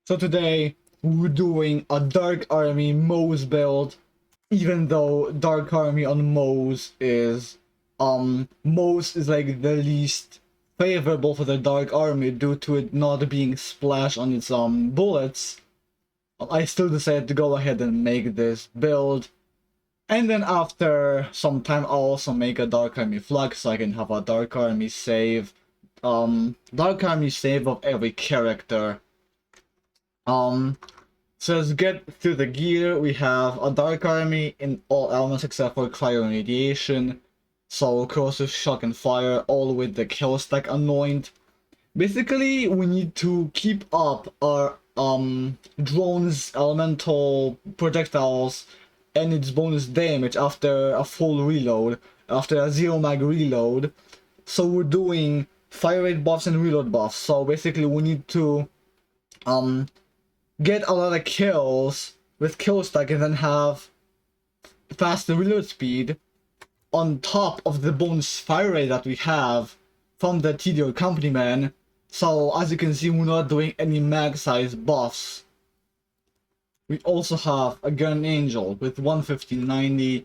So today we're doing a Dark Army Moze build, even though Dark Army on Moze is like the least favorable for the Dark Army due to it not being splashed on its bullets. I still decided to go ahead and make this build. And then after some time I'll also make a Dark Army flag so I can have a Dark Army save. Dark Army save of every character. So let's get through the gear. We have a Dark Army in all elements except for Cryo and Radiation. So Corrosive Shock and Fire, all with the kill stack anoint. Basically, we need to keep up our drones, elemental projectiles, and its bonus damage after a full reload, after a 0 mag reload. So we're doing fire rate buffs and reload buffs. So basically we need to get a lot of kills with kill stack and then have faster reload speed on top of the bonus fire rate that we have from the TDR company man. So as you can see, we're not doing any mag size buffs. We also have a Gun Angel with 150-90.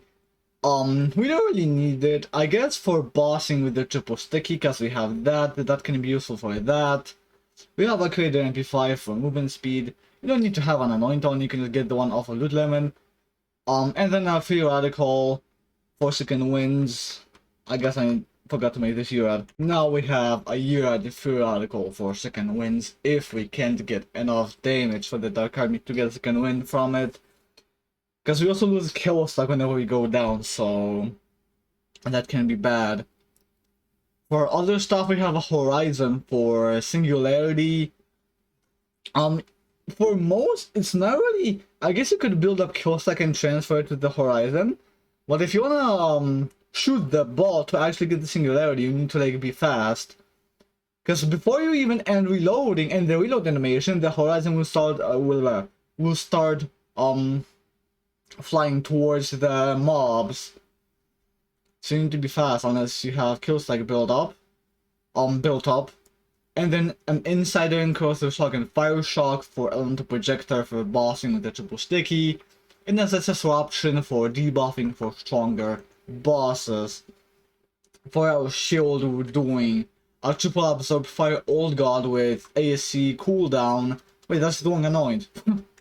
We don't really need it, I guess, for bossing with the triple sticky, because we have that can be useful for that. We have a Creator MP5 for movement speed. You don't need to have an anoint on, you can just get the one off of Loot Lemon. And then a Free Radical for second wins. I guess I forgot to make this URAD. Now we have a URAD Free Radical for second wins if we can't get enough damage for the Dark Army to get a second win from it. Because we also lose kill stack whenever we go down, so that can be bad. For other stuff, we have a Horizon for Singularity. For most, it's not really. I guess you could build up kill stack and transfer it to the Horizon. But if you wanna shoot the ball to actually get the Singularity, you need to like be fast. Because before you even end reloading and the reload animation, the Horizon will start flying towards the mobs. So you need to be fast unless you have kill stack built up. And then an Insider and Corrosive Shock and Fire Shock for Elemental Projector for bossing with the triple sticky. And then that's a swaption for debuffing for stronger bosses. For our shield, we're doing a triple absorb Fire Old God with ASC cooldown. Wait, that's doing Anoint.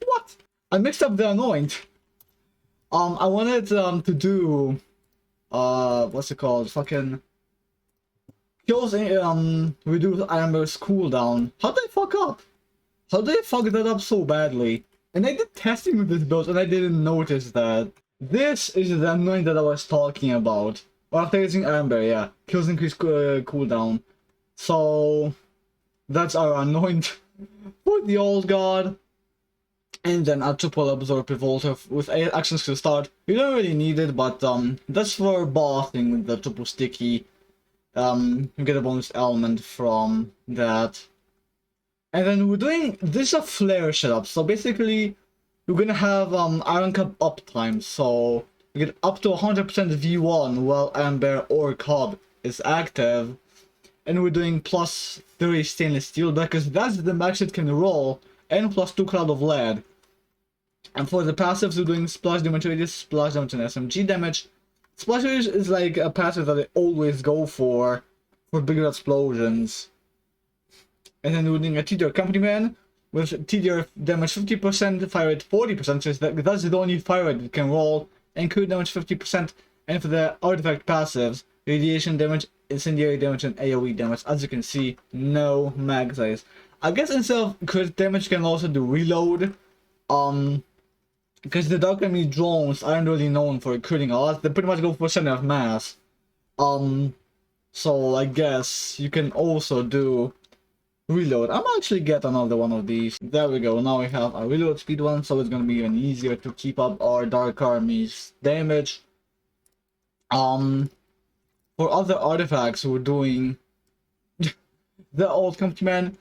What? I mixed up the Anoint. I wanted to do what's it called? Fucking kills reduce Amber's cooldown. How did I fuck up? How did I fuck that up so badly? And I did testing with this build and I didn't notice that. This is the anoint that I was talking about. Well, after using Amber, yeah. Kills increase cooldown. So that's our anoint for the old god. And then a triple absorb revolter with 8 actions to start. You don't really need it, but that's for bossing with the triple sticky. You get a bonus element from that. And then we're doing this a flare setup. So basically, we're gonna have Iron Cup uptime. So you get up to 100% V1 while Amber or Cobb is active. And we're doing plus 3 stainless steel because that's the max it can roll. And plus 2 cloud of lead. And for the passives, we're doing splash damage radius, splash damage, and SMG damage. Splash radius is like a passive that I always go for bigger explosions. And then we're doing a TDR Company Man with TDR damage 50%, fire rate 40%, so that's the only fire rate it can roll, and crit damage 50%. And for the artifact passives, radiation damage, incendiary damage, and AoE damage. As you can see, no mag size. I guess instead of crit damage, you can also do reload. Because the Dark Army drones aren't really known for critting a lot. They pretty much go for center of mass. So I guess you can also do reload. I'm actually get another one of these. There we go. Now we have a reload speed one, so it's gonna be even easier to keep up our Dark Army's damage. For other artifacts, we're doing the old company man.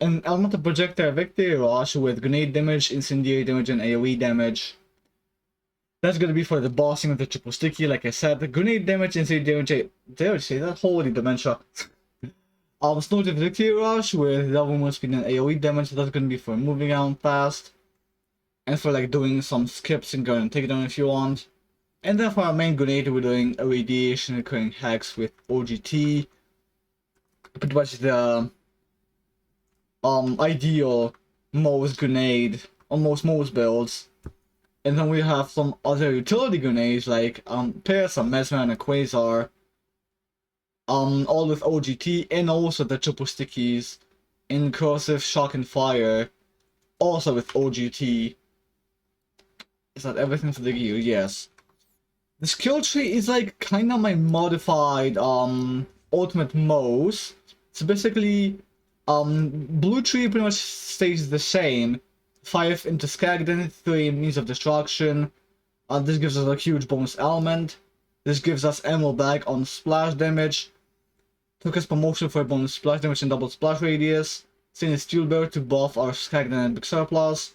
An Elemental Projector Victory Rush with grenade damage, incendiary damage, and AoE damage. That's gonna be for the bossing with the triple sticky, like I said. The grenade damage, incendiary damage. Did I already say that? Holy dementia. Snow Victory Rush with level 1 speed and AoE damage. That's gonna be for moving around fast. And for like doing some skips and going take down if you want. And then for our main grenade, we're doing a radiation recurring hex with OGT. Pretty much the ideal Moze grenade on most Moze builds. And then we have some other utility grenades like Pierce, Mesmer, and a Quasar. All with OGT, and also the triple stickies in cursive, shock, and fire, also with OGT. Is that everything for the gear? Yes. The skill tree is like kind of my modified ultimate Moze. So basically, blue tree pretty much stays the same. 5 into Skagden, 3 means of destruction. This gives us a huge bonus element. This gives us ammo back on splash damage. Took us promotion for bonus splash damage and double splash radius. Send a Steel Bear to buff our Skagden and Big Surplus.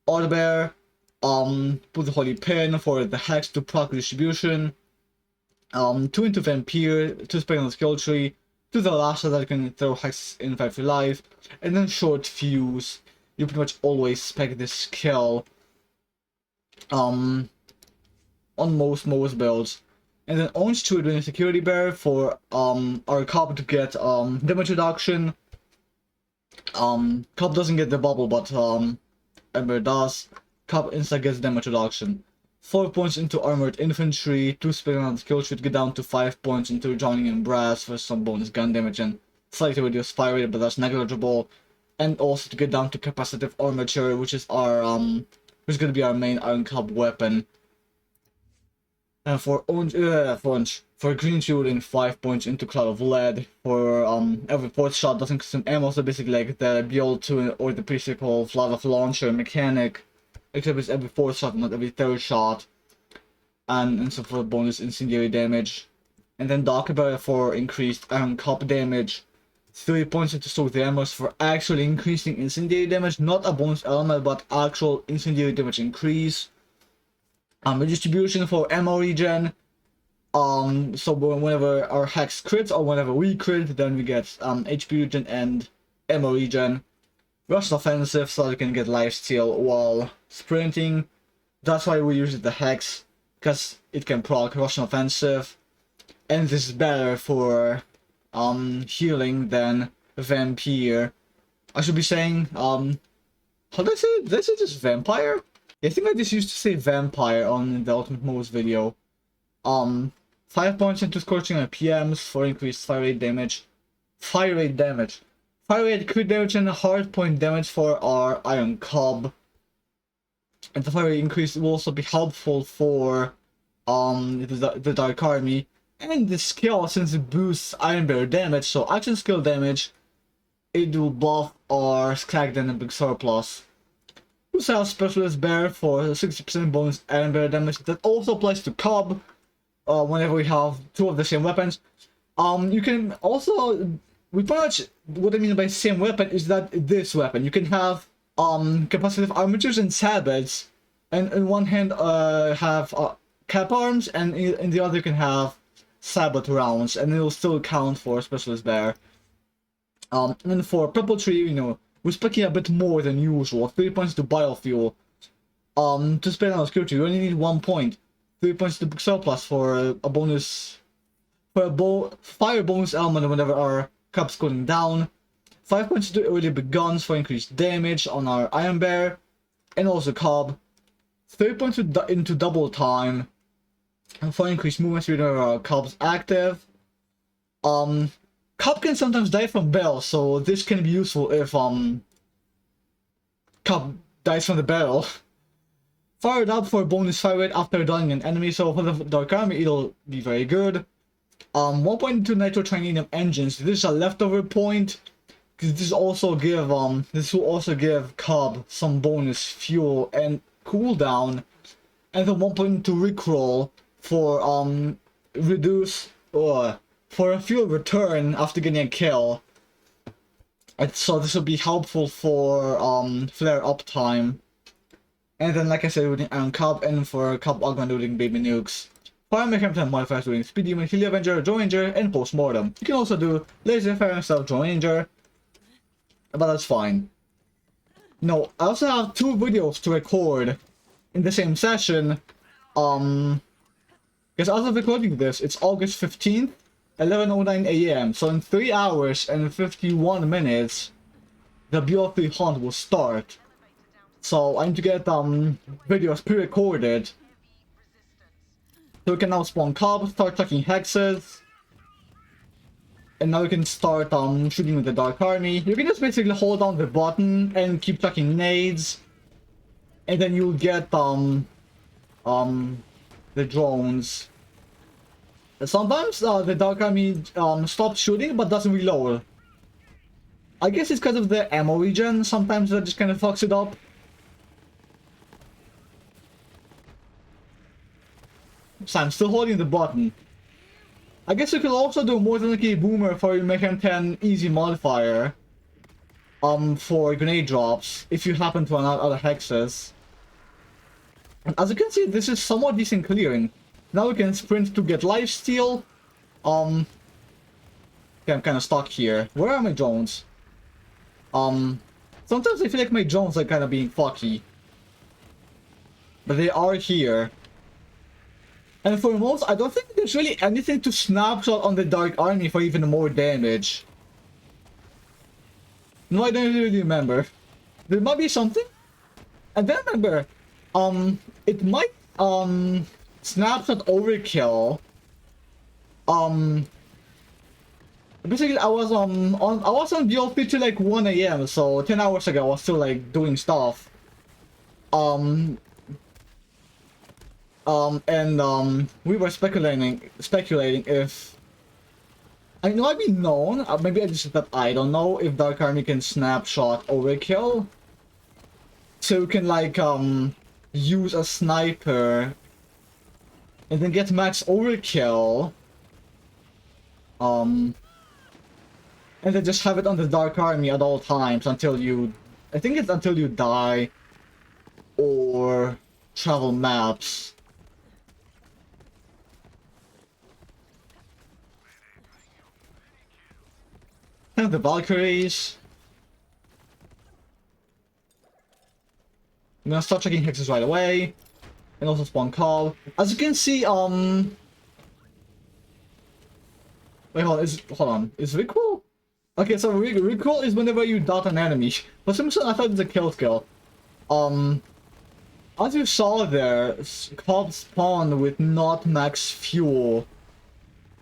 Order Bear. Put the Holy Pen for the hex to proc distribution. 2 into Vampire, 2 spec on the skill tree. To the last that I can throw hex in 5 free life. And then Short Fuse. You pretty much always spec this skill on most Moze builds. And then Orange 2 doing Security Bear for our Cobb to get damage reduction. Cobb doesn't get the bubble, but Ember does. Cobb insta gets damage reduction. 4 points into Armored Infantry, 2 spinning on the skill tree to get down to 5 points into Drowning in Brass for some bonus gun damage and slightly reduced fire rate, but that's negligible. And also to get down to Capacitive Armature, which is our which is gonna be our main Iron Club weapon. And for green shooting, 5 points into Cloud of Lead. For every 4th shot doesn't consume ammo, so basically like the BL2 or the pre-sequel Flood of Launcher mechanic. Except it's every 4th shot, not every 3rd shot. And so for bonus incendiary damage. And then Dark Barrier for increased Iron Cup damage. 3 points into Soak the Embers for actually increasing incendiary damage. Not a bonus element, but actual incendiary damage increase. Redistribution for ammo regen. So whenever our hex crits or whenever we crit, then we get HP regen and ammo regen. Russian offensive, so you can get lifesteal while sprinting. That's why we use the hex, because it can proc Russian offensive, and this is better for healing than Vampire. I should be saying how did I say it? Did I say just Vampire? I think I just used to say Vampire on the Ultimate Moze video. 5 points into Scorching and PMs for increased fire rate damage. Fire rate, crit damage, and hard point damage for our Iron Cub. And the fire rate increase will also be helpful for the Dark Army. And the skill, since it boosts Iron Bear damage, so action skill damage, it will buff our Skagden and Big Surplus. We also have Specialist Bear for 60% bonus Iron Bear damage. That also applies to Cub whenever we have 2 of the same weapons. You can also, we pretty much, what I mean by same weapon is that this weapon, you can have capacitive armatures and sabots, and in one hand have cap arms, and in the other you can have sabot rounds, and it will still count for Specialist Bear. And then for Purple Tree, you know, we're specking a bit more than usual. 3 points to Biofuel. To spend on security, you only need 1 point. 3 points to Surplus for a bonus, for a fire bonus element whenever our cup's going down. 5 points to early big guns for increased damage on our Iron Bear, and also Cobb. 3 points into double time for increased movement speed whenever our Cub's active. Cub can sometimes die from barrel, so this can be useful if Cub dies from the barrel. Fired up for bonus fire rate after dodging an enemy, so for the Dark Army it'll be very good. 1.2 nitrotitanium engines. This is a leftover point, because this will also give Cub some bonus fuel and cooldown, and then 1.2 recoil for reduce for a fuel return after getting a kill. And so this will be helpful for flare up time. And then, like I said, with the Iron Cub, and for Cub augment using baby nukes. Fire Mechanism modifiers doing Speed Demon, Heal Avenger, Draw Ranger, and Postmortem. You can also do Laser Fire and Self Draw Ranger, but that's fine. No, I also have 2 videos to record in the same session. Because as of recording this, it's August 15th, 11:09 AM. So in 3 hours and 51 minutes, the BO3 hunt will start. So I need to get videos pre-recorded. So we can now spawn cobs, start chucking hexes. And now you can start shooting with the Dark Army. You can just basically hold down the button and keep chucking nades. And then you'll get the drones. Sometimes the Dark Army stops shooting but doesn't reload. I guess it's because of the ammo regen. Sometimes that just kind of fucks it up. So I'm still holding the button. I guess you could also do more than a boomer for your Mechan 10 easy modifier. For grenade drops, if you happen to run out of hexes. And as you can see, this is somewhat decent clearing. Now we can sprint to get lifesteal. Okay, I'm kind of stuck here. Where are my drones? Sometimes I feel like my drones are kind of being fucky. But they are here. And for Moze, I don't think there's really anything to snapshot on the Dark Army for even more damage. No, I don't really remember. There might be something. And then remember, it might, snapshot overkill. Basically, I was on BO3 till like 1 AM, so 10 hours ago I was still like doing stuff. We were speculating if I know I've been known, maybe I just said that I don't know if Dark Army can snapshot overkill. So you can like use a sniper and then get max overkill. And then just have it on the Dark Army at all times until you, I think it's until you die or travel maps. And the Valkyries. I'm gonna start checking hexes right away. And also spawn call. As you can see, wait, hold on. Is recoil? Okay, so recoil is whenever you dot an enemy. For some reason, I thought it was a kill skill. As you saw there, Cobb spawned with not max fuel.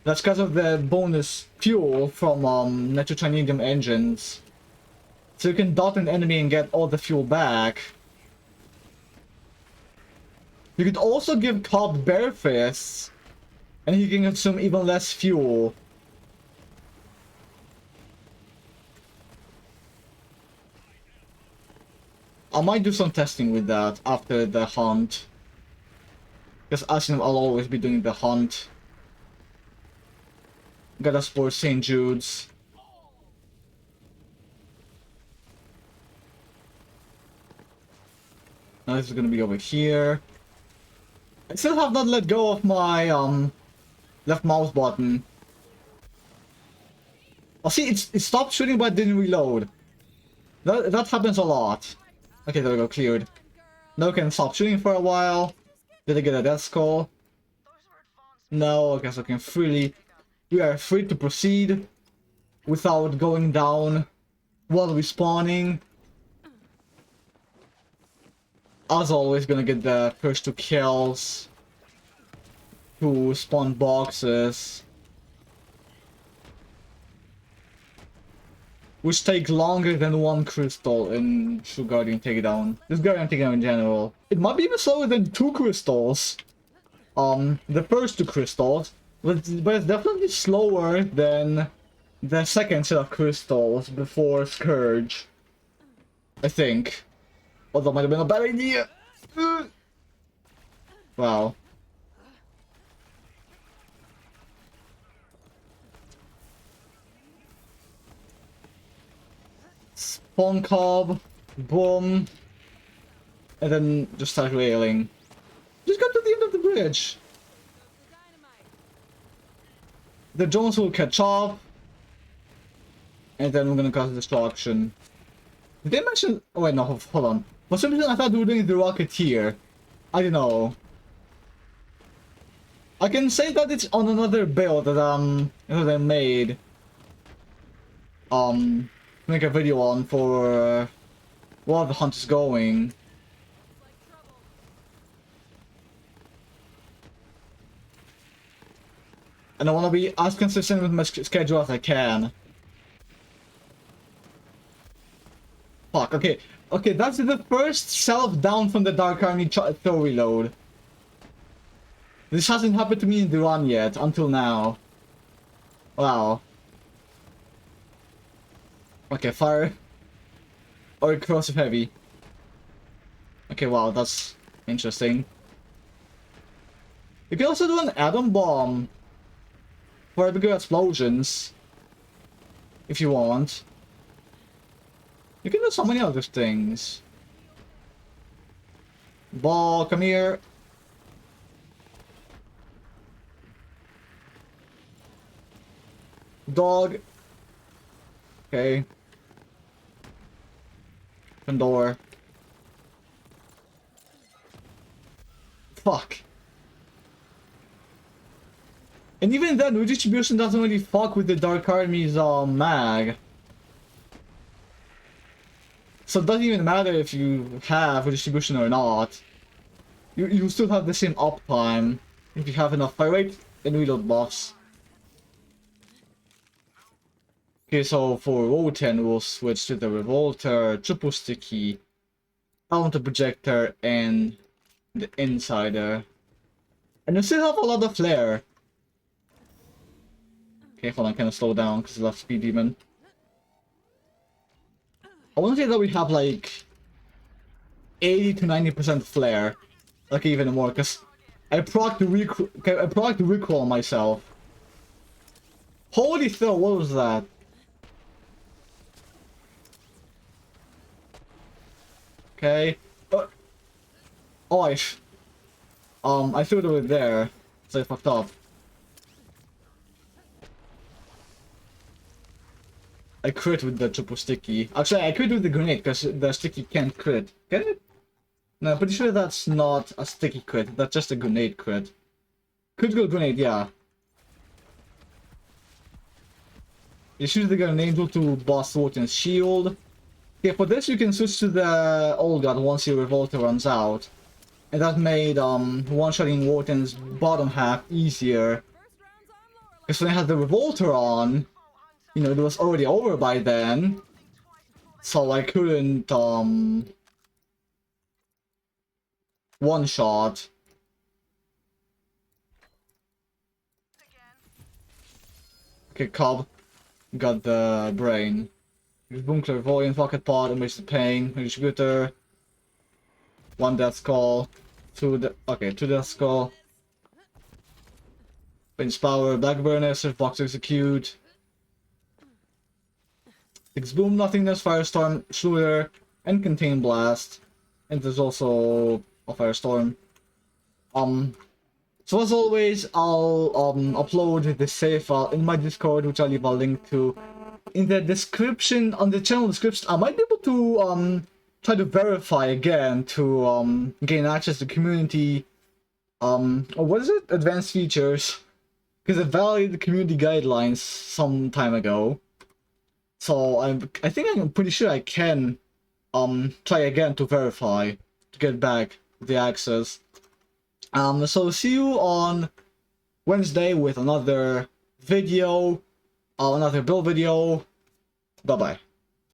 That's because of the bonus fuel from nitrotitanium engines. So you can dot an enemy and get all the fuel back. You could also give Cobb bare fists, and he can consume even less fuel. I might do some testing with that after the hunt. Because as you know, I'll always be doing the hunt. Gotta support St. Jude's. Now this is gonna be over here. I still have not let go of my left mouse button. Oh, see, it stopped shooting but didn't reload. That happens a lot. Okay, there we go, cleared. Now we can stop shooting for a while. Did I get a death skull? No, I guess I can freely... We are free to proceed without going down while respawning. As always, gonna get the first 2 kills to spawn boxes, which take longer than 1 crystal in True Guardian Takedown. This Guardian Takedown in general. It might be even slower than 2 crystals. The first 2 crystals. But it's definitely slower than the second set of crystals before Scourge. I think. Although might have been a bad idea. Wow. Spawn cob, boom, and then just start railing. Just got to the end of the bridge. the drones will catch up, and then we're gonna cause destruction. Did they mention? Oh wait, no, hold on. For some reason, I thought we were doing the Rocketeer. I don't know. I can say that it's on another build that I made. Make a video on for while the hunt is going. And I want to be as consistent with my schedule as I can. Fuck, okay. Okay, that's the first self down from the Dark Army throw reload. This hasn't happened to me in the run yet, until now. Wow. Okay, fire. Or corrosive heavy. Okay, wow, that's interesting. You can also do an atom bomb for bigger explosions, if you want. You can do so many other things. Ball, come here. Dog. Okay. Open door. Fuck. And even then, redistribution doesn't really fuck with the Dark Army's mag. So it doesn't even matter if you have redistribution or not. You still have the same uptime if you have enough fire rate and reload buffs. Okay, so for row 10, we'll switch to the Revolter, Triple Sticky, Counter Projector, and the Insider. And you still have a lot of Flare. Okay, hold on, kind of slow down because I left Speed Demon. I want to say that we have like 80 to 90% Flare. Like even more, because I proc the recoil on myself. Holy throw, what was that? Okay. Oh, I threw it over there, so I fucked up. I crit with the triple sticky. Actually, I crit with the grenade because the sticky can't crit. Can it? No, I'm pretty sure that's not a sticky crit. That's just a grenade crit. Critical grenade, yeah. You shoot the grenade to boss Wotan's shield. Yeah, for this you can switch to the old god once your Revolter runs out. And that made one-shotting Wotan's bottom half easier. Because when I had the Revolter on, you know, it was already over by then. So I couldn't one-shot. Okay, Cobb got the brain. Boom, Clairvoyant, Pocket Pod, Image the Pain, Distributor. One Death Skull. Two Death Skull. Pinch Power, Black Burner, Box Execute. 6 Boom, Nothingness, Firestorm, Shooter, and Contain Blast. And there's also a Firestorm. So as always, I'll upload the save file in my Discord, which I'll leave a link to in the description, on the channel description. I might be able to try to verify again to gain access to community or what is it? Advanced features. Because it validated the community guidelines some time ago. So I think I'm pretty sure I can try again to verify to get back the access. So see you on Wednesday with another video, another build video. Bye bye.